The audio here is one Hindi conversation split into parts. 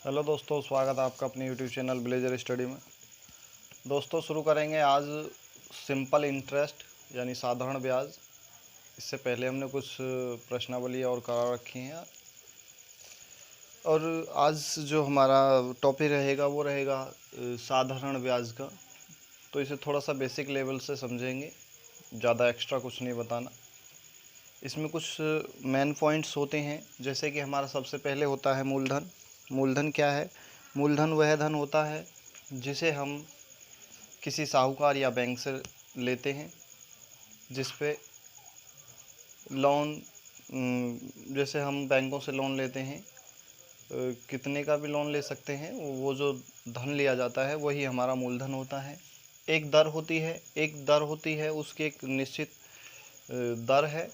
हेलो दोस्तों, स्वागत है आपका अपने यूट्यूब चैनल ब्लेजर स्टडी में। दोस्तों शुरू करेंगे आज सिंपल इंटरेस्ट यानी साधारण ब्याज। इससे पहले हमने कुछ प्रश्नावली और करा रखी हैं और आज जो हमारा टॉपिक रहेगा वो रहेगा साधारण ब्याज का। तो इसे थोड़ा सा बेसिक लेवल से समझेंगे, ज़्यादा एक्स्ट्रा कुछ नहीं बताना। इसमें कुछ मेन पॉइंट्स होते हैं, जैसे कि हमारा सबसे पहले होता है मूलधन। मूलधन क्या है? मूलधन वह धन होता है जिसे हम किसी साहूकार या बैंक से लेते हैं, जिस पे लोन, जैसे हम बैंकों से लोन लेते हैं, कितने का भी लोन ले सकते हैं। वो जो धन लिया जाता है वही हमारा मूलधन होता है। एक दर होती है उसकी एक निश्चित दर है।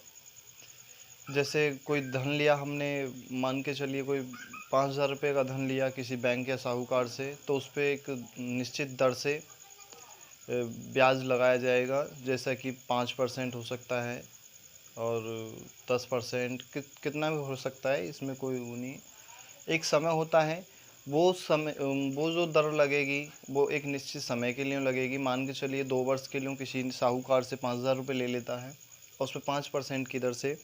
जैसे कोई धन लिया हमने, मान के चलिए कोई 5,000 रुपये का धन लिया किसी बैंक या साहूकार से, तो उस पर एक निश्चित दर से ब्याज लगाया जाएगा, जैसा कि 5% हो सकता है और 10%, कितना भी हो सकता है, इसमें कोई वो नहीं। एक समय होता है, वो समय, वो जो दर लगेगी वो एक निश्चित समय के लिए लगेगी। मान के चलिए 2 वर्ष के लिए किसी साहूकार से 5,000 रुपये ले लेता है और उस पर 5% की दर से,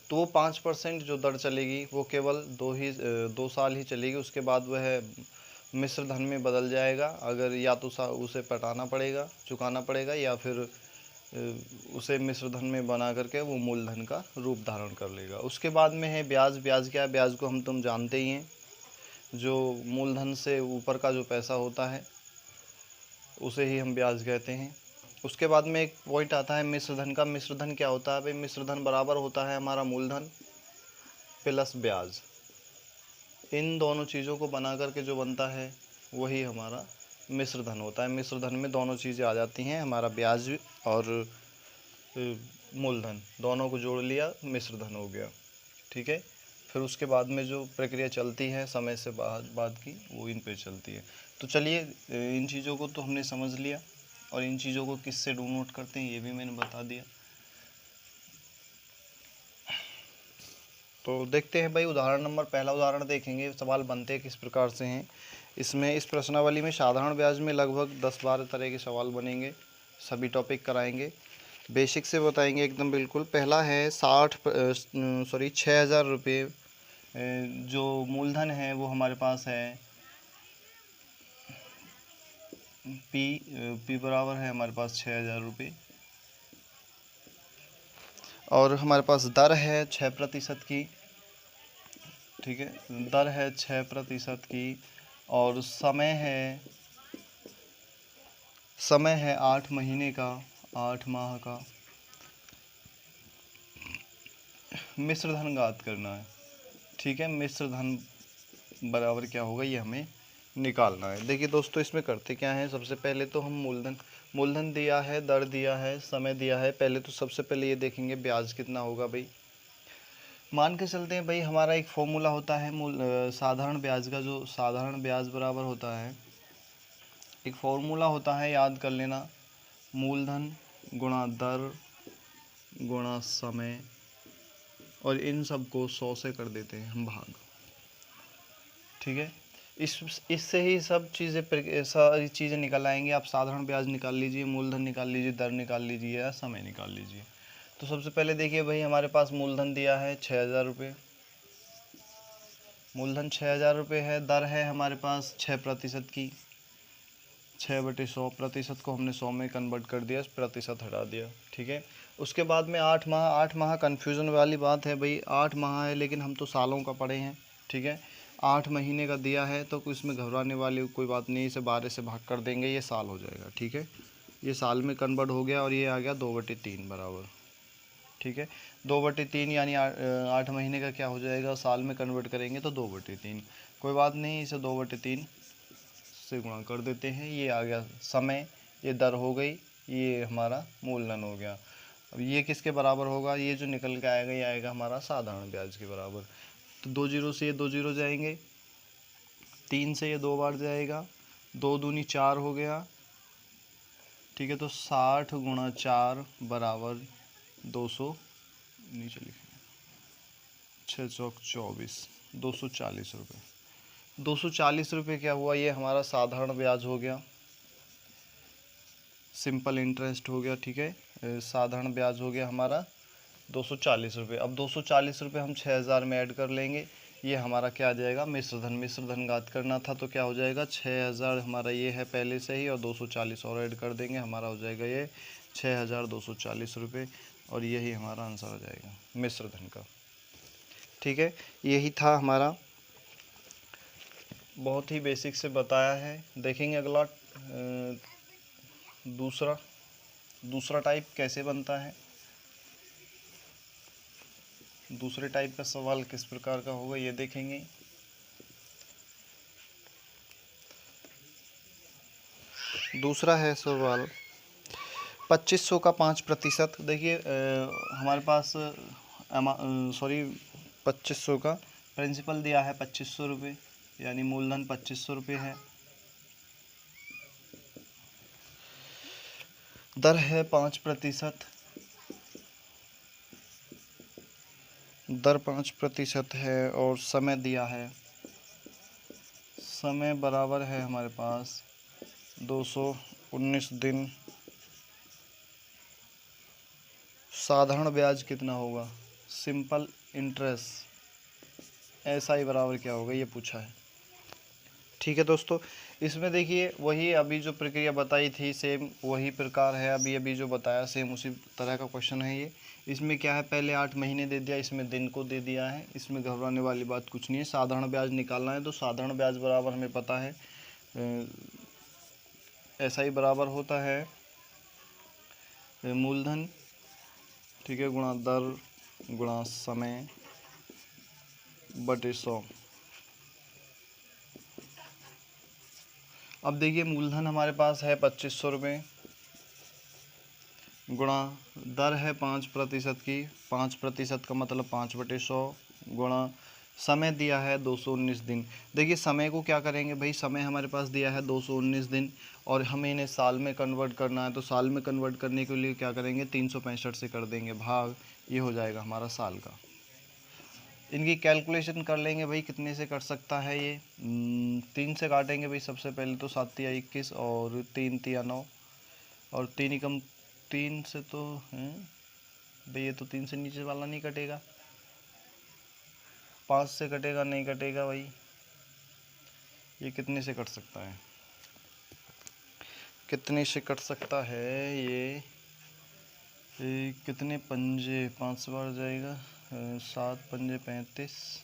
तो वो 5% जो दर चलेगी वो केवल 2 साल ही चलेगी। उसके बाद वह मिश्र धन में बदल जाएगा। अगर या तो उसे पटाना पड़ेगा, चुकाना पड़ेगा, या फिर उसे मिश्र धन में बना करके वो मूलधन का रूप धारण कर लेगा। उसके बाद में है ब्याज। ब्याज क्या है? ब्याज को तुम जानते ही हैं, जो मूलधन से ऊपर का जो पैसा होता है उसे ही हम ब्याज कहते हैं। उसके बाद में एक पॉइंट आता है मिश्र धन का। मिश्र धन क्या होता है भाई? मिश्र धन बराबर होता है हमारा मूलधन प्लस ब्याज। इन दोनों चीज़ों को बना करके जो बनता है वही हमारा मिश्र धन होता है। मिश्र धन में दोनों चीज़ें आ जाती हैं, हमारा ब्याज और मूलधन, दोनों को जोड़ लिया, मिश्र धन हो गया। ठीक है। फिर उसके बाद में जो प्रक्रिया चलती है समय से बाद की, वो इन पे चलती है। तो चलिए, इन चीज़ों को तो हमने समझ लिया और इन चीज़ों को किससे डिनोट करते हैं ये भी मैंने बता दिया। तो देखते हैं भाई, उदाहरण नंबर पहला उदाहरण देखेंगे। सवाल बनते किस प्रकार से हैं इसमें। इस प्रश्नावली में साधारण ब्याज में लगभग 10-12 तरह के सवाल बनेंगे, सभी टॉपिक कराएंगे, बेसिक से बताएंगे एकदम बिल्कुल। पहला है 6,000 रुपये जो मूलधन है वो हमारे पास है पी बराबर है हमारे पास 6,000 रुपये, और हमारे पास दर है 6% की। ठीक है, दर है 6% की, और समय है 8 महीने का, 8 माह का। मिश्र धन ज्ञात करना है। ठीक है, मिश्र धन बराबर क्या होगा ये हमें निकालना है। देखिए दोस्तों, इसमें करते क्या है, सबसे पहले तो हम मूलधन दिया है, दर दिया है, समय दिया है। पहले तो सबसे पहले ये देखेंगे ब्याज कितना होगा भाई। मान के चलते हैं भाई, हमारा एक फॉर्मूला होता है साधारण ब्याज का। जो साधारण ब्याज बराबर होता है, एक फॉर्मूला होता है, याद कर लेना, मूलधन गुणा दर गुणा समय, और इन सब को 100 से कर देते हैं हम भाग। ठीक है, इससे ही सब सारी चीज़ें निकल आएंगी। आप साधारण ब्याज निकाल लीजिए, मूलधन निकाल लीजिए, दर निकाल लीजिए, या समय निकाल लीजिए। तो सबसे पहले देखिए भाई, हमारे पास मूलधन दिया है 6,000 रुपये। मूलधन 6,000 रुपये है। दर है हमारे पास 6% की, 6/100। प्रतिशत को हमने 100 में कन्वर्ट कर दिया, प्रतिशत हटा दिया। ठीक है, उसके बाद में 8 माह कन्फ्यूज़न वाली बात है भाई। 8 माह है लेकिन हम तो सालों का पढ़े हैं। ठीक है, 8 महीने का दिया है तो इसमें घबराने वाली कोई बात नहीं। इसे 12 से भाग कर देंगे, ये साल हो जाएगा। ठीक है, ये साल में कन्वर्ट हो गया और ये आ गया 2/3 बराबर। ठीक है, 2/3 यानी 8 महीने का क्या हो जाएगा, साल में कन्वर्ट करेंगे तो 2/3। कोई बात नहीं, इसे 2/3 से गुणा कर देते हैं, ये आ गया समय, ये दर हो गई, ये हमारा मूलधन हो गया। अब ये किसके बराबर होगा? ये जो निकल के आएगा ये आएगा हमारा साधारण ब्याज के बराबर। तो 2 जीरो से ये 2 जीरो जाएंगे, 3 से ये 2 बार जाएगा, 2 दूनी 4 हो गया। ठीक है, तो 60 गुणा 4 बराबर 200, नीचे लिखेंगे 6 चौक 24, 240 रुपये। 240 क्या हुआ, ये हमारा साधारण ब्याज हो गया, सिंपल इंटरेस्ट हो गया, ठीक है। साधारण ब्याज हो गया हमारा 240 अब 240 हम 6000 में ऐड कर लेंगे। ये हमारा क्या आ जाएगा, मिश्र धन घात करना था तो क्या हो जाएगा 6000 हमारा ये है पहले से ही, और 240 और ऐड कर देंगे, हमारा हो जाएगा ये 6240 और यही हमारा आंसर हो जाएगा मिश्र धन का, ठीक है। यही था हमारा, बहुत ही बेसिक से बताया है। देखेंगे अगला दूसरा टाइप कैसे बनता है, दूसरे टाइप का सवाल किस प्रकार का होगा ये देखेंगे। दूसरा है सवाल 2500 का 5%। देखिए हमारे पास 2500 का प्रिंसिपल दिया है 2500 रुपये, यानी मूलधन 2500 रुपये है। दर है 5%, दर 5% है, और समय दिया है, समय बराबर है हमारे पास 219 दिन। साधारण ब्याज कितना होगा, सिंपल इंटरेस्ट SI बराबर क्या होगा ये पूछा है, ठीक है दोस्तों। इसमें देखिए वही अभी जो प्रक्रिया बताई थी सेम वही प्रकार है, अभी जो बताया सेम उसी तरह का क्वेश्चन है ये। इसमें क्या है, पहले 8 महीने दे दिया, इसमें दिन को दे दिया है, इसमें घबराने वाली बात कुछ नहीं है। साधारण ब्याज निकालना है तो साधारण ब्याज बराबर हमें पता है SI बराबर होता है मूलधन, ठीक है, गुणा दर गुणा समय बटे 100। अब देखिए मूलधन हमारे पास है 2500 रुपये, गुणा दर है 5% की, 5% का मतलब 5/100, गुणा समय दिया है 219 दिन। देखिए समय को क्या करेंगे भाई, समय हमारे पास दिया है 219 दिन और हमें इन्हें साल में कन्वर्ट करना है, तो साल में कन्वर्ट करने के लिए क्या करेंगे 365 से कर देंगे भाग, ये हो जाएगा हमारा साल का। इनकी कैलकुलेशन कर लेंगे भाई, कितने से कट सकता है ये, 3 से काटेंगे भाई सबसे पहले तो, 7 या 21 और 3 तिया 9, और 3 ही कम 3 से तो हैं भाई, ये तो 3 से नीचे वाला नहीं कटेगा, 5 से कटेगा, नहीं कटेगा भाई। ये कितने से कट सकता है, कितने से कट सकता है ये कितने पंजे, 5 से बार जाएगा, 7 पंजे 35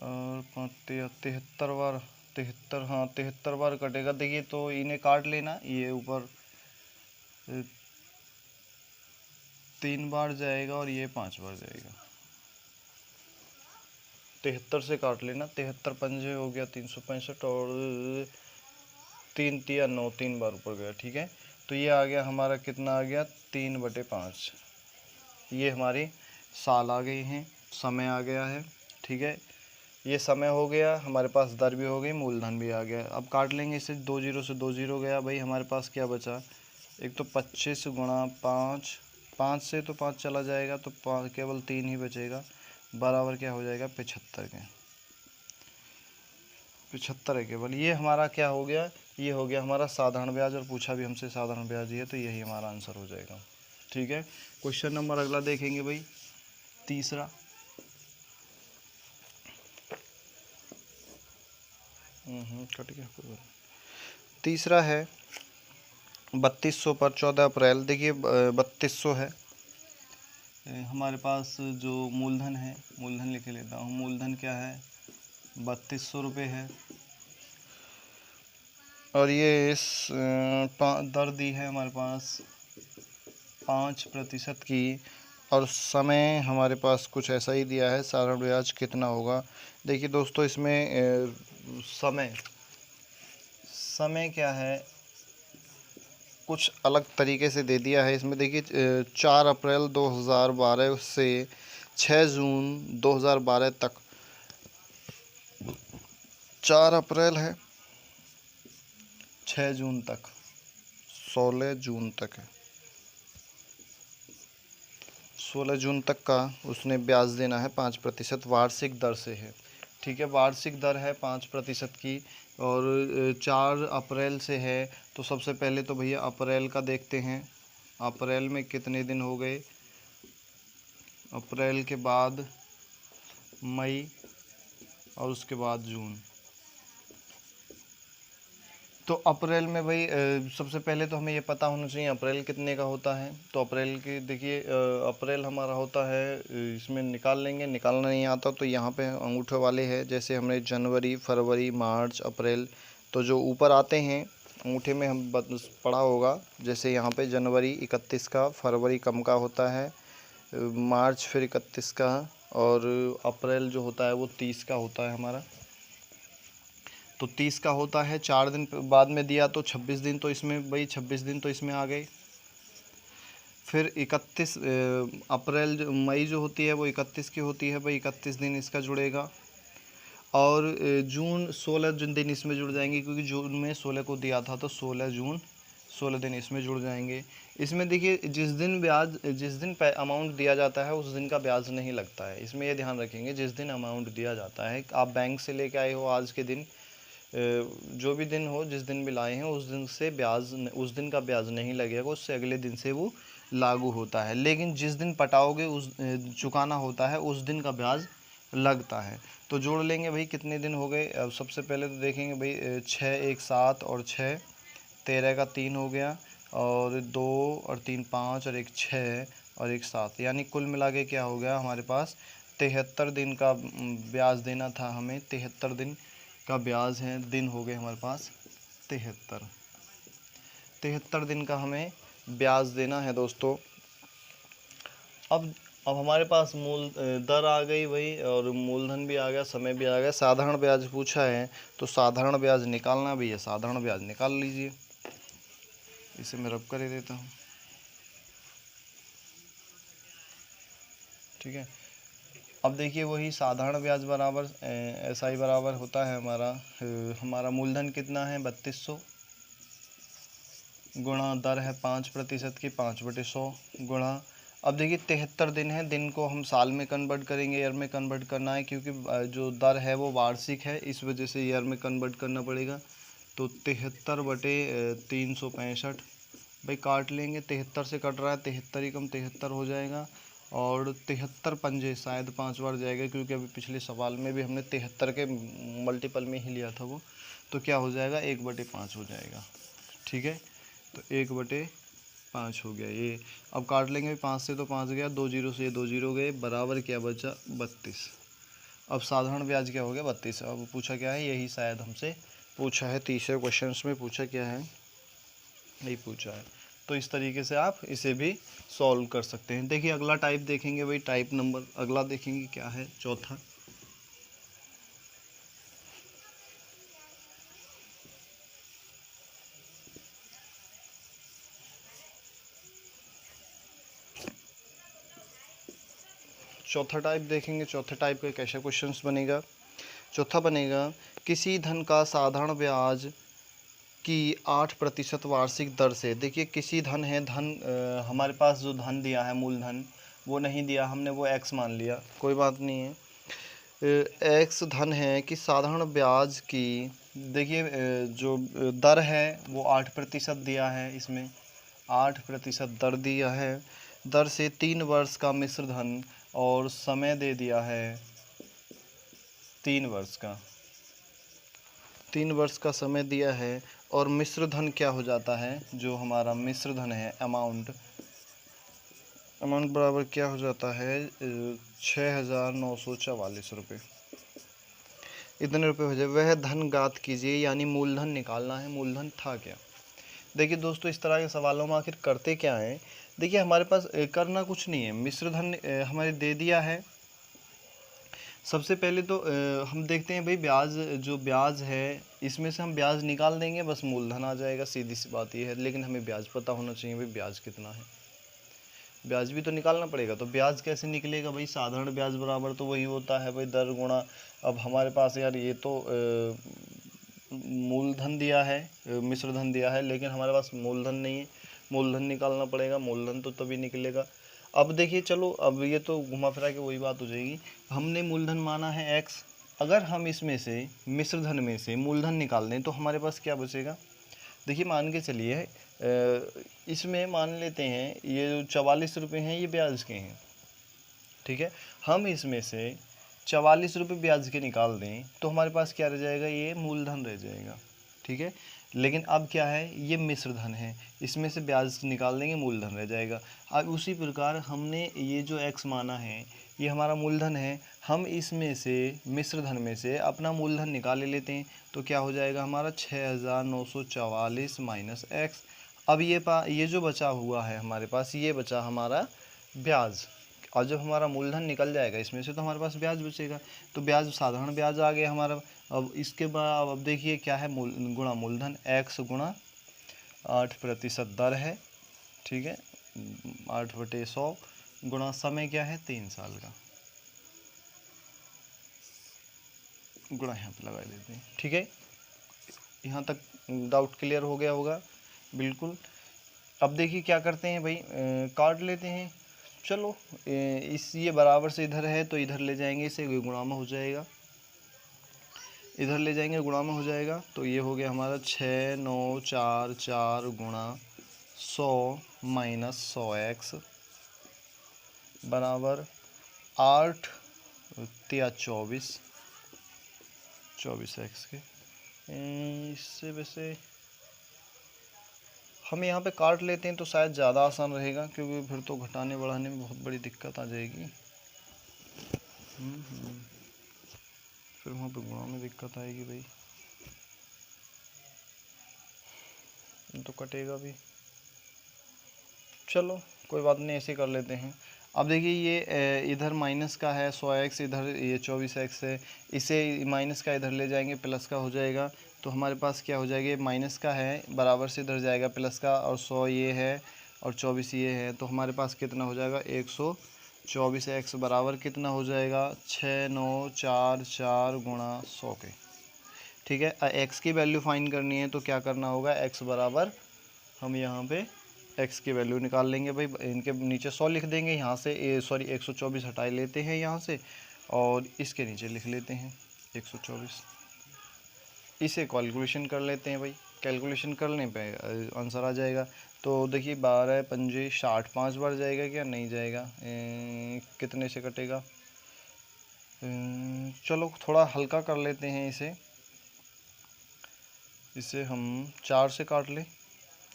और 73 बार, 73, हाँ 73 बार कटेगा। देखिए तो इन्हें काट लेना, ये ऊपर 3 बार जाएगा और ये 5 बार जाएगा, 73 से काट लेना, 73 पंजे हो गया 365 और 3 तिया 9, 3 बार ऊपर गया, ठीक है। तो ये आ गया हमारा, कितना आ गया 3/5, ये हमारी साल आ गई हैं, समय आ गया है, ठीक है। ये समय हो गया हमारे पास, दर भी हो गई, मूलधन भी आ गया। अब काट लेंगे इसे, 2 जीरो से 2 जीरो गया भाई, हमारे पास क्या बचा, एक तो 25 गुणा 5, 5 से तो 5 चला जाएगा तो केवल 3 ही बचेगा, बराबर क्या हो जाएगा 75 के, 75 है केवल। ये हमारा क्या हो गया, ये हो गया हमारा साधारण ब्याज, और पूछा भी हमसे साधारण ब्याज ही है तो यही हमारा आंसर हो जाएगा, ठीक है। क्वेश्चन नंबर अगला देखेंगे भाई, तीसरा। कट गया, तीसरा है 3200 पर 14 अप्रैल। देखिए 3200 है हमारे पास, जो मूलधन है, मूलधन लिख लेता हूँ, मूलधन क्या है 3200 रुपये है, और ये इस दर दी है हमारे पास 5% की, और समय हमारे पास कुछ ऐसा ही दिया है, साधारण ब्याज कितना होगा। देखिए दोस्तों इसमें समय क्या है, कुछ अलग तरीके से दे दिया है इसमें। देखिए 4 अप्रैल 2012 से 6 जून 2012 तक, 4 अप्रैल है 6 जून तक, 16 जून तक है, 16 जून तक का उसने ब्याज देना है 5% वार्षिक दर से है। ठीक है। वार्षिक दर है 5% की और 4 अप्रैल से है। तो सबसे पहले तो भैया अप्रैल का देखते हैं, अप्रैल में कितने दिन हो गए। अप्रैल के बाद मई और उसके बाद जून। तो अप्रैल में भाई सबसे पहले तो हमें ये पता होना चाहिए अप्रैल कितने का होता है। तो अप्रैल की देखिए अप्रैल हमारा होता है, इसमें निकाल लेंगे, निकालना नहीं आता तो यहाँ पे अंगूठे वाले हैं। जैसे हमने जनवरी, फरवरी, मार्च, अप्रैल, तो जो ऊपर आते हैं अंगूठे में हम पढ़ा होगा। जैसे यहाँ पे जनवरी 31 का, फरवरी कम का होता है, मार्च फिर 31 का, और अप्रैल जो होता है वो 30 का होता है हमारा। तो 30 का होता है, 4 दिन बाद में दिया तो 26 दिन, तो इसमें भाई 26 दिन तो इसमें आ गए। फिर 31 अप्रैल मई जो होती है वो 31 की होती है भाई, 31 दिन इसका जुड़ेगा। और जून 16 दिन इसमें जुड़ जाएंगे, क्योंकि जून में 16 को दिया था, तो 16 जून 16 दिन इसमें जुड़ जाएंगे। इसमें देखिए जिस दिन अमाउंट दिया जाता है उस दिन का ब्याज नहीं लगता है। इसमें ये ध्यान रखेंगे, जिस दिन अमाउंट दिया जाता है, आप बैंक से लेके आए हो आज के दिन, जो भी दिन हो, जिस दिन भी लाए हैं उस दिन से ब्याज, उस दिन का ब्याज नहीं लगेगा, उससे अगले दिन से वो लागू होता है। लेकिन जिस दिन पटाओगे उस चुकाना होता है उस दिन का ब्याज लगता है। तो जोड़ लेंगे भाई कितने दिन हो गए। अब सबसे पहले तो देखेंगे भाई 6 1 7 और 6 13 का 3 हो गया, और 2 और 3 5 और 1 6 और 1 7, यानी कुल मिला के क्या हो गया हमारे पास 73 दिन का ब्याज देना था हमें। 73 दिन का ब्याज है, दिन हो गए हमारे पास 73 दिन का हमें ब्याज देना है दोस्तों। अब हमारे पास मूल दर आ गई भाई, और मूलधन भी आ गया, समय भी आ गया। साधारण ब्याज पूछा है तो साधारण ब्याज निकालना भी है, साधारण ब्याज निकाल लीजिए। इसे मैं रब कर ही देता हूँ, ठीक है। अब देखिए वही साधारण ब्याज बराबर SI बराबर होता है हमारा मूलधन कितना है 3200, गुणा दर है 5% की, 5/100 गुणा। अब देखिए 73 दिन है, दिन को हम साल में कन्वर्ट करेंगे, ईयर में कन्वर्ट करना है, क्योंकि जो दर है वो वार्षिक है, इस वजह से ईयर में कन्वर्ट करना पड़ेगा। तो 73/365 भाई काट लेंगे, 73 से कट रहा है, 73 ही कम 73 हो जाएगा। और 73 पंजे शायद 5 बार जाएगा, क्योंकि अभी पिछले सवाल में भी हमने 73 के मल्टीपल में ही लिया था वो। तो क्या हो जाएगा 1/5 हो जाएगा, ठीक है। तो 1/5 हो गया ये। अब काट लेंगे, 5 से तो 5 गया, 2 जीरो से 2 जीरो गए, बराबर क्या बचा 32। अब साधारण ब्याज क्या हो गया 32। अब पूछा क्या है, यही शायद हमसे पूछा है, तीसरे क्वेश्चन में पूछा क्या है, यही पूछा है। तो इस तरीके से आप इसे भी सॉल्व कर सकते हैं। देखिए अगला टाइप देखेंगे भाई, टाइप नंबर अगला देखेंगे क्या है, चौथा। चौथा टाइप देखेंगे, चौथे टाइप का कैसा क्वेश्चंस बनेगा। चौथा बनेगा, किसी धन का साधारण ब्याज की 8% वार्षिक दर से। देखिए किसी धन है, हमारे पास जो धन दिया है मूलधन वो नहीं दिया हमने, वो x मान लिया, कोई बात नहीं है। x धन है कि साधारण ब्याज की, देखिए जो दर है वो 8% दिया है, इसमें 8% दर दिया है। दर से 3 वर्ष का मिश्र धन और समय दे दिया है 3 वर्ष का, 3 वर्ष का समय दिया है। और मिश्र धन क्या हो जाता है, जो हमारा मिश्र धन है अमाउंट बराबर क्या हो जाता है 6,944 रुपये, इतने रुपये हो जाए। वह धन ज्ञात कीजिए, यानी मूलधन निकालना है, मूलधन था क्या। देखिए दोस्तों इस तरह के सवालों में आखिर करते क्या है। देखिए हमारे पास करना कुछ नहीं है, मिश्र धन हमारे दे दिया है। सबसे पहले तो हम देखते हैं भाई जो ब्याज है इसमें से हम ब्याज निकाल देंगे, बस मूलधन आ जाएगा, सीधी सी बात ये है। लेकिन हमें ब्याज पता होना चाहिए भाई ब्याज कितना है, ब्याज भी तो निकालना पड़ेगा। तो ब्याज कैसे निकलेगा भाई, साधारण ब्याज बराबर तो वही होता है भाई दर गुणा। अब हमारे पास यार ये तो मूलधन दिया है, मिश्र धन दिया है, लेकिन हमारे पास मूलधन नहीं है, मूलधन निकालना पड़ेगा, मूलधन तो तभी निकलेगा। अब देखिए चलो, अब ये तो घुमा फिरा के वही बात हो जाएगी। हमने मूलधन माना है x, अगर हम इसमें से मिश्रधन में से मूलधन निकाल दें तो हमारे पास क्या बचेगा। देखिए मान के चलिए इसमें मान लेते हैं ये जो 44 रुपये हैं ये ब्याज के हैं, ठीक है। हम इसमें से 44 रुपये ब्याज के निकाल दें तो हमारे पास क्या रह जाएगा, ये मूलधन रह जाएगा, ठीक है। लेकिन अब क्या है, ये मिश्रधन है, इसमें से ब्याज निकाल देंगे मूलधन रह जाएगा। अब उसी प्रकार हमने ये जो x माना है ये हमारा मूलधन है, हम इसमें से मिश्रधन में से अपना मूलधन निकाल लेते हैं तो क्या हो जाएगा हमारा 6944 माइनस एक्स। अब ये जो बचा हुआ है हमारे पास, ये बचा हमारा ब्याज। और जब हमारा मूलधन निकल जाएगा इसमें से तो हमारे पास ब्याज बचेगा, तो ब्याज साधारण ब्याज आ गया हमारा। अब इसके बाद अब देखिए क्या है, गुणा मूलधन, x गुणा 8% दर है, ठीक है, 8/100 गुणा समय क्या है 3 साल का, गुणा यहाँ पे लगा देते हैं, ठीक है। यहाँ तक डाउट क्लियर हो गया होगा बिल्कुल। अब देखिए क्या करते हैं भाई, काट लेते हैं। चलो इस ये बराबर से इधर है तो इधर ले जाएंगे, इसे गुणा में हो जाएगा, इधर ले जाएंगे गुणा में हो जाएगा, तो ये हो गया हमारा 6944 गुणा 100 माइनस 100x बराबर 8 या 24x के। इससे वैसे हम यहाँ पे काट लेते हैं तो शायद ज़्यादा आसान रहेगा, क्योंकि फिर तो घटाने बढ़ाने में बहुत बड़ी दिक्कत आ जाएगी। फिर वहाँ पे गुणा में दिक्कत आएगी भाई, तो कटेगा भी। चलो कोई बात नहीं, ऐसे कर लेते हैं। अब देखिए ये इधर माइनस का है 100x, इधर ये 24x है, इसे माइनस का इधर ले जाएंगे प्लस का हो जाएगा, तो हमारे पास क्या हो जाएगा, माइनस का है बराबर से इधर जाएगा प्लस का, और 100 ये है और 24 ये है, तो हमारे पास कितना हो जाएगा 124x बराबर कितना हो जाएगा 6944 गुणा 100 के, ठीक है। x की वैल्यू फाइंड करनी है तो क्या करना होगा, x बराबर हम यहाँ पे x की वैल्यू निकाल लेंगे भाई, इनके नीचे 100 लिख देंगे, यहाँ से सॉरी 124 हटा लेते हैं यहाँ से, और इसके नीचे लिख लेते हैं 124। इसे कैलकुलेशन कर लेते हैं भाई, कैलकुलेशन करने पे आंसर आ जाएगा। तो देखिए 12 पंजे 60, 5 बार जाएगा क्या, नहीं जाएगा, कितने से कटेगा, चलो थोड़ा हल्का कर लेते हैं इसे हम 4 से काट लें,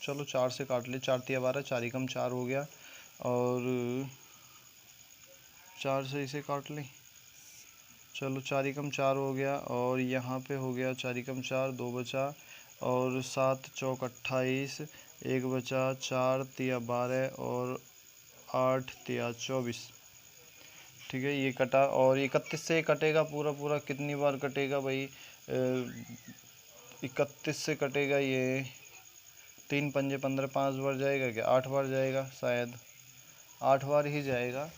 चलो 4 से काट ले, 4 तिया 12, 4 एकम 4 हो गया, और 4 से इसे काट लें, चलो 4 एकम 4 हो गया, और यहाँ पे हो गया 4 एकम 4, 2 बचा, और 7 चौक 28, 1 बचा, 4 तिया 12 और 8 तिया 24, ठीक है। ये कटा, और 31 से कटेगा पूरा पूरा, कितनी बार कटेगा भाई, 31 से कटेगा ये 3 पंजे 15, 5 बार जाएगा क्या, 8 बार जाएगा, शायद 8 बार ही जाएगा।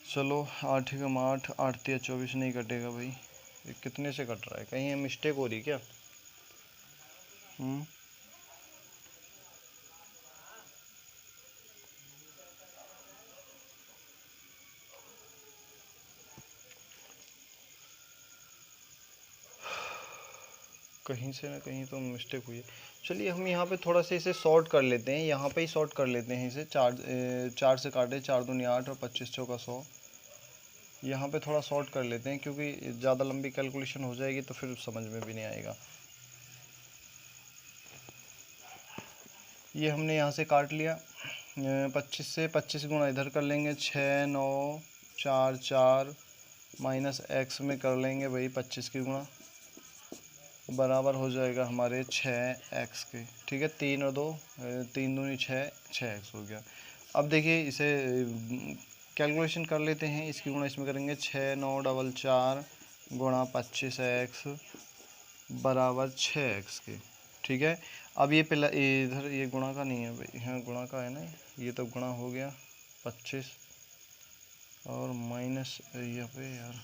चलो 8 एकम 8, 8 तिया 24 नहीं कटेगा भाई, ये कितने से कट रहा है, कहीं ये मिस्टेक हो रही क्या। कहीं से ना कहीं तो मिस्टेक हुई है। चलिए हम यहाँ पे थोड़ा सा इसे शॉर्ट कर लेते हैं, यहाँ पे ही शॉर्ट कर लेते हैं इसे, 4 से काटे, 4 दूनी 8 और 25 चौका 100, यहाँ पे थोड़ा शॉर्ट कर लेते हैं, क्योंकि ज़्यादा लंबी कैलकुलेशन हो जाएगी तो फिर समझ में भी नहीं आएगा। ये हमने यहाँ से काट लिया, 25 से 25 गुणा इधर कर लेंगे, 6944 माइनस एक्स में कर लेंगे भाई 25 की गुणा, बराबर हो जाएगा हमारे 6x के, ठीक है। 3 और 2, 3 दूनी 6, 6x हो गया। अब देखिए इसे कैलकुलेशन कर लेते हैं, इसकी गुणा इसमें करेंगे, 6944 गुणा 25x बराबर 6x के, ठीक है। अब ये पहला इधर ये गुणा का नहीं है भाई, हाँ गुणा का है ना, ये तो गुणा हो गया 25 और माइनस यहाँ पे यार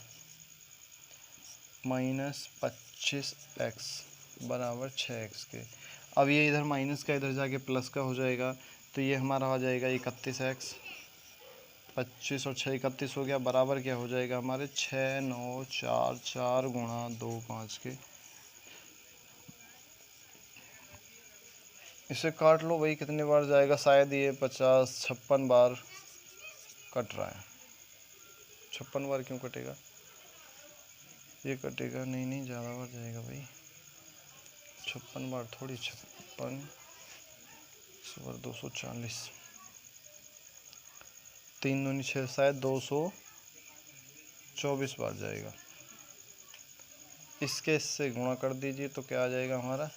माइनस 25x बराबर 6x के। अब ये इधर माइनस का इधर जाके प्लस का हो जाएगा, तो ये हमारा आ जाएगा 31x 25 और 6 31 हो गया, बराबर क्या हो जाएगा हमारे 6 9 4 4 गुणा 2 5 के। इसे काट लो भाई, कितने बार जाएगा, शायद ये 50 56 बार कट रहा है। 56 बार क्यों कटेगा, ये कटेगा नहीं, नहीं ज़्यादा बार जाएगा भाई, 56 बार थोड़ी, 56 सुबह 240, 3 दूनी 6, शायद 224 बार जाएगा। इसके इससे गुणा कर दीजिए तो क्या आ जाएगा हमारा,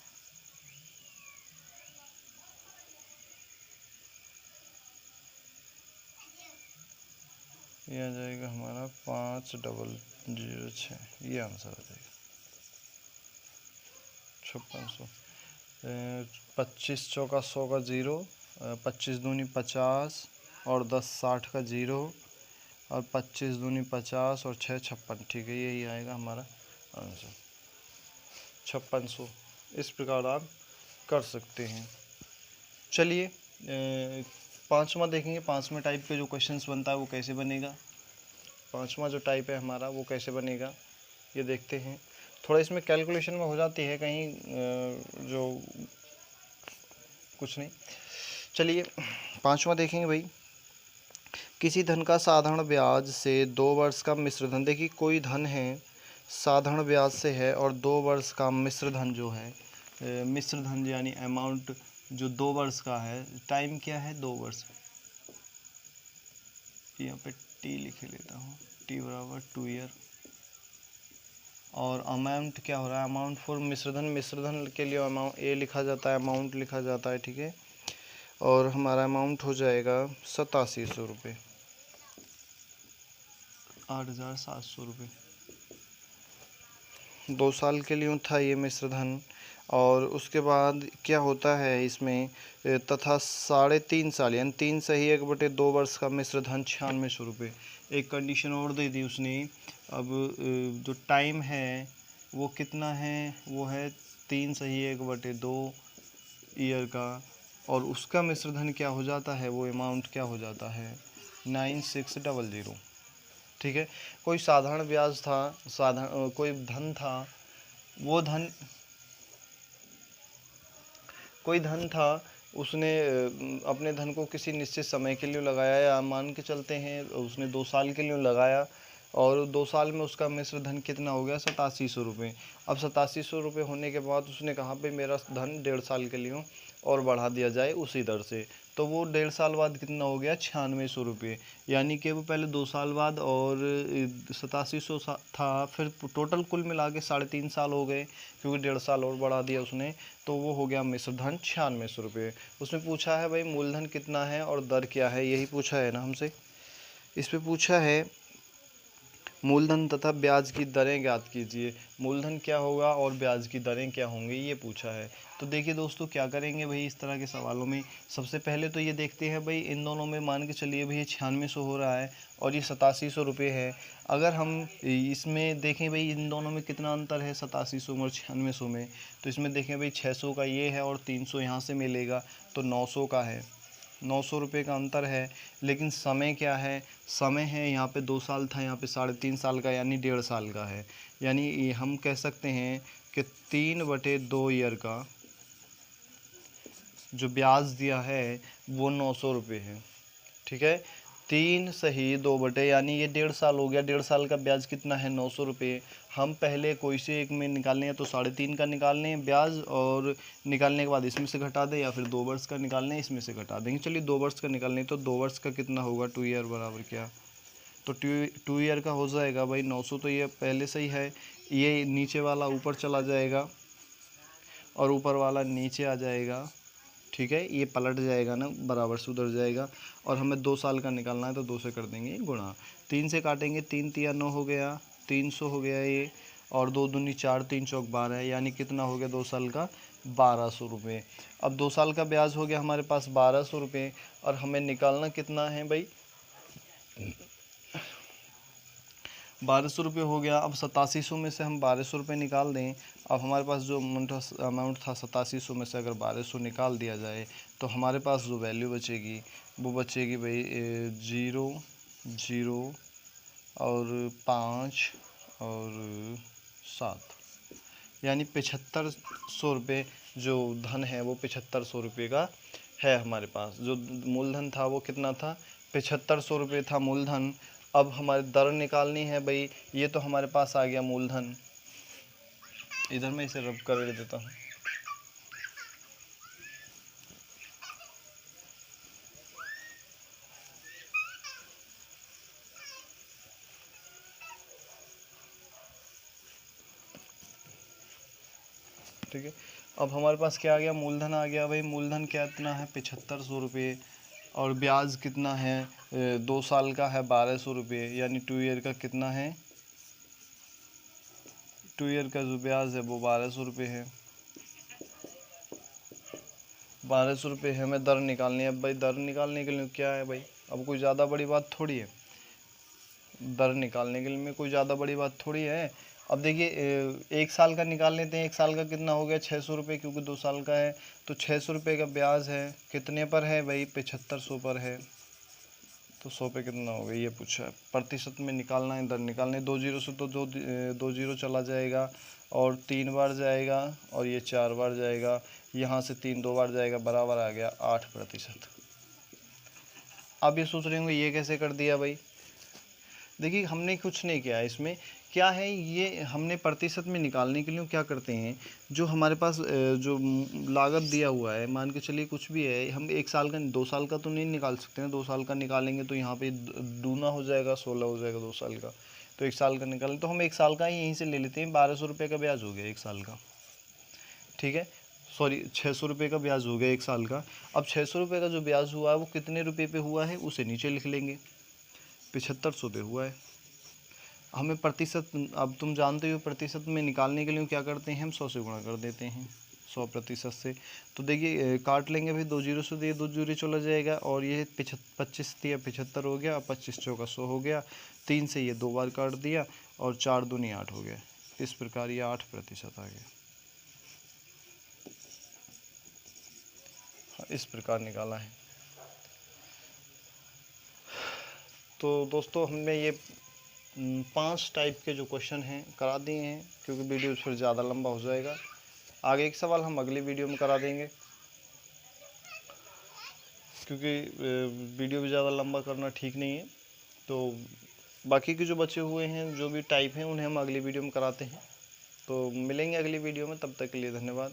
ये आ जाएगा हमारा 5006, ये आंसर आ जाएगा 5600। 25 चौका 100 का 0, 25 दूनी 50 और 10 60 का 0, और 25 दूनी 50 और 6 56, ठीक है, यही आएगा हमारा आंसर 5600। इस प्रकार आप कर सकते हैं। चलिए पांचवा देखेंगे, पांचवें टाइप के जो क्वेश्चंस बनता है वो कैसे बनेगा। पांचवा जो टाइप है हमारा वो कैसे बनेगा ये देखते हैं। थोड़ा इसमें कैलकुलेशन में हो जाती है कहीं जो कुछ नहीं। चलिए पांचवा देखेंगे भाई, किसी धन का साधारण ब्याज से 2 वर्ष का मिश्र धन, देखिए कोई धन है साधारण ब्याज से है और 2 वर्ष का मिश्र धन जो है, मिश्र धन यानी अमाउंट जो 2 वर्ष का है, टाइम क्या है 2 वर्ष, यहाँ पे टी लिख लेता हूँ, टी बराबर 2 ईयर, और अमाउंट क्या हो रहा है, अमाउंट फॉर मिश्रधन, मिश्रधन के लिए अमाउंट ए लिखा जाता है, अमाउंट लिखा जाता है, ठीक है, और हमारा अमाउंट हो जाएगा 8700 रुपये, 8700 रुपये। 2 साल के लिए था ये मिश्रधन, और उसके बाद क्या होता है इसमें, तथा 3.5 साल यानी 3 सही 1/2 वर्ष का मिश्रधन 9600 रुपये। एक कंडीशन और दे दी उसने, अब जो टाइम है वो कितना है, वो है 3 सही 1/2 ईयर का, और उसका मिश्रधन क्या हो जाता है, वो अमाउंट क्या हो जाता है 9600, ठीक है। कोई साधारण ब्याज था, साधारण कोई धन था, वो धन कोई धन था, उसने अपने धन को किसी निश्चित समय के लिए लगाया, या मान के चलते हैं उसने 2 साल के लिए लगाया, और 2 साल में उसका मिश्र धन कितना हो गया 8700 रुपये। अब 8700 रुपये होने के बाद उसने कहा भाई मेरा धन 1.5 साल के लिए और बढ़ा दिया जाए उसी दर से, तो वो 1.5 साल बाद कितना हो गया 9600 रुपये, यानी कि वो पहले 2 साल बाद और 8700 था, फिर टोटल कुल मिला के 3.5 साल हो गए, क्योंकि 1.5 साल और बढ़ा दिया उसने, तो वो हो गया मिश्र धन 9600 रुपये। उसमें पूछा है भाई मूलधन कितना है और दर क्या है, यही पूछा है ना हमसे। इस पर पूछा है मूलधन तथा ब्याज की दरें ज्ञात कीजिए, मूलधन क्या होगा और ब्याज की दरें क्या होंगी, ये पूछा है। तो देखिए दोस्तों क्या करेंगे भाई इस तरह के सवालों में, सबसे पहले तो ये देखते हैं भाई इन दोनों में, मान के चलिए भाई 9600 हो रहा है और ये 8700 रुपये है। अगर हम इसमें देखें भाई इन दोनों में कितना अंतर है 8700 और 9600 में, तो इसमें देखें भाई 600 का ये है और 300 यहाँ से मिलेगा, तो 900 का है, 900 रुपये का अंतर है। लेकिन समय क्या है, समय है यहाँ पे 2 साल था, यहाँ पे 3.5 साल का यानी 1.5 साल का है, यानी हम कह सकते हैं कि 3/2 ईयर का जो ब्याज दिया है वो 900 रुपये है, ठीक है। 3 सही 2 यानी ये 1.5 साल हो गया, 1.5 साल का ब्याज कितना है 900 रुपये। हम पहले कोई से एक में निकालने हैं तो 3.5 का निकालने हैं ब्याज, और निकालने के बाद इसमें से घटा दें, या फिर 2 वर्ष का निकालने हैं इसमें से घटा देंगे। चलिए 2 वर्ष का निकालने, तो 2 वर्ष का कितना होगा 2 ईयर बराबर क्या, तो 2 ईयर का हो जाएगा भाई 900, तो ये पहले से ही है, ये नीचे वाला ऊपर चला जाएगा और ऊपर वाला नीचे आ जाएगा, ठीक है, ये पलट जाएगा ना, बराबर से उधर जाएगा, और हमें 2 साल का निकालना है तो 2 से कर देंगे गुणा, 3 से काटेंगे, 3 तिया 9 हो गया, 300 हो गया ये, और 2 दूनी 4, 3 चौक 12 है, यानी कितना हो गया 2 साल का 1200 रुपये। अब 2 साल का ब्याज हो गया हमारे पास 1200 रुपये, और हमें निकालना कितना है भाई 1200 रुपये हो गया। अब 8700 में से हम 1200 रुपये निकाल दें, अब हमारे पास जो अमाउंट था 8700 में से अगर 1200 निकाल दिया जाए, तो हमारे पास जो वैल्यू बचेगी वो बचेगी भाई 0 0 और 5 और 7, यानी 7500 रुपये जो धन है वो 7500 रुपये का है हमारे पास। जो मूलधन था वो कितना था, 7500 रुपये था मूलधन। अब हमारे दर निकालनी है भाई, ये तो हमारे पास आ गया मूलधन। इधर मैं इसे रब कर देता हूँ। ठीक है, अब हमारे पास क्या आ गया, मूलधन आ गया भाई। मूलधन कितना है, 7500 रुपये। और ब्याज कितना है, 2 साल का है 1200 रुपये, यानी 2 ईयर का कितना है, 2 ईयर का जो ब्याज है वो 1200 रुपये है। 1200 रुपये है, हमें दर निकालनी है। अब भाई दर निकालने के लिए क्या है भाई, अब कोई ज़्यादा बड़ी बात थोड़ी है। दर निकालने के लिए कोई ज़्यादा बड़ी बात थोड़ी है। अब देखिए, 1 साल का निकाल लेते हैं। 1 साल का कितना हो गया, 600 रुपये, क्योंकि 2 साल का है। तो 600 रुपये का ब्याज है, कितने पर है भाई, 7500 पर है। तो 100 पे कितना हो गया ये पूछा है। प्रतिशत में निकालना है, दर निकालने। 2 जीरो से तो 2 जीरो चला जाएगा, और 3 बार जाएगा, और ये 4 बार जाएगा। यहाँ से 3 2 बार जाएगा, बराबर आ गया 8%। आप ये सोच रहे होंगे ये कैसे कर दिया भाई। देखिए, हमने कुछ नहीं किया इसमें। क्या है, ये हमने प्रतिशत में निकालने के लिए क्या करते हैं, जो हमारे पास जो लागत दिया हुआ है, मान के चलिए कुछ भी है, हम 1 साल का 2 साल का तो नहीं निकाल सकते ना। 2 साल का निकालेंगे तो यहाँ पे दूना हो जाएगा, 16 हो जाएगा 2 साल का। तो 1 साल का निकालें तो हम 1 साल का ही यहीं से ले लेते हैं। 1200 रुपये का ब्याज हो गया 1 साल का, ठीक है। सॉरी, 600 रुपये का ब्याज हो गया 1 साल का। अब 600 रुपये का जो ब्याज हुआ है वो कितने रुपये पे हुआ है, उसे नीचे लिख लेंगे। 7500 पे हुआ है। हमें प्रतिशत, अब तुम जानते हो प्रतिशत में निकालने के लिए क्या करते हैं, हम 100 से गुणा कर देते हैं, 100% से। तो देखिए, काट लेंगे भाई, 2 जीरो से, 2 जीरो चला जाएगा, और ये 25 दिया 75 हो गया, 25 चौका 100 हो गया। 3 से ये 2 बार काट दिया, और 4 दूनी 8 हो गया। इस प्रकार ये 8% आ गया। हाँ, इस प्रकार निकाला है। तो दोस्तों, हमने ये 5 टाइप के जो क्वेश्चन हैं करा दिए हैं, क्योंकि वीडियो फिर ज़्यादा लंबा हो जाएगा। आगे एक सवाल हम अगली वीडियो में करा देंगे, क्योंकि वीडियो भी ज़्यादा लंबा करना ठीक नहीं है। तो बाकी के जो बचे हुए हैं, जो भी टाइप हैं, उन्हें हम अगली वीडियो में कराते हैं। तो मिलेंगे अगली वीडियो में, तब तक के लिए धन्यवाद।